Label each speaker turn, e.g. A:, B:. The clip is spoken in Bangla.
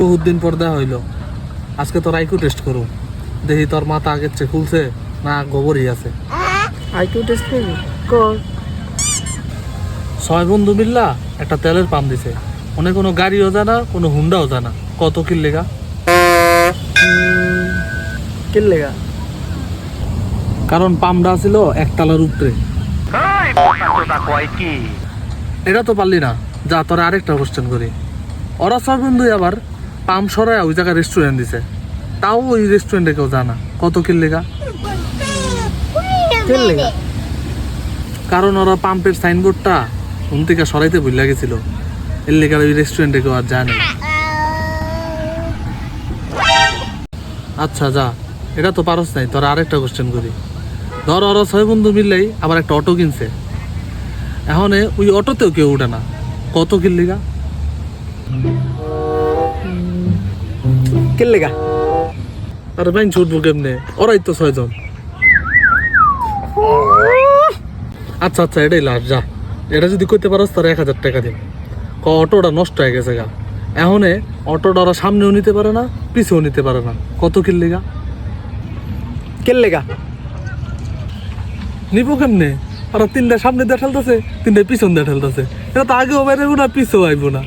A: বহুত দিন পর দেখা হইলো, আজকে তোর আইকিউ টেস্ট করো, দেখি তোর মাথা আগের চেয়ে খুলছে না গোবরই আছে।
B: আইকিউ টেস্ট করবি? কর।
A: 6 বন্ধু মিল্লা একটা তেলের পাম্প দিছে, অনেক কোনো গাড়িও জানা কোনো হুন্ডাও জানা, কত কিনলেগা?
B: কিনলেগা?
A: কারণ পাম্পটা ছিল একতলার উপরে। এটা তো পারলি না, যা তোরা আরেকটা কোশ্চেন করি। ওরা 6 বন্ধু আবার পাম্প সরায় ওই জায়গায় রেস্টুরেন্ট দিছে, তাও ওই রেস্টুরেন্টে কেউ জানা, কত কিনলেগা?
B: কিনলেগা?
A: কারণ ওরা পাম্পের সাইনবোর্ডটা ঘুম থেকে সরাইতে ভুলে গেছিল, এর লেগে ওই রেস্টুরেন্টে কেউ আর জানে। আচ্ছা যা, এটা তো পারস নাই, তোরা আরেকটা কোশ্চেন করি। ধর ওরা 6 বন্ধু মিললেই আবার একটা অটো কিনছে, এখন ওই অটোতেও কেউ উঠে না, কত কিনলেগা?
B: কিনলেগা?
A: আরে ব্যাংক ছুটবো কেমনে, ওরাই তো 6 জন। আচ্ছা আচ্ছা, এটাই লাস্ট, যা এটা যদি করতে পারস তার 1000 টাকা দিন। অটোটা নষ্ট হয়ে গেছে গা, এখন অটোটা ওরা সামনেও নিতে পারে না পিছেও নিতে পারে না, কত কিনলেগা?
B: কিনলেগা?
A: নিবো কেমনে, ওরা 3টা সামনে দিয়ে ঠেলতেছে 3টা পিছন দিয়ে ঠেলতেছে, এটা তো আগেও বাইরে না পিছেও আইবো না।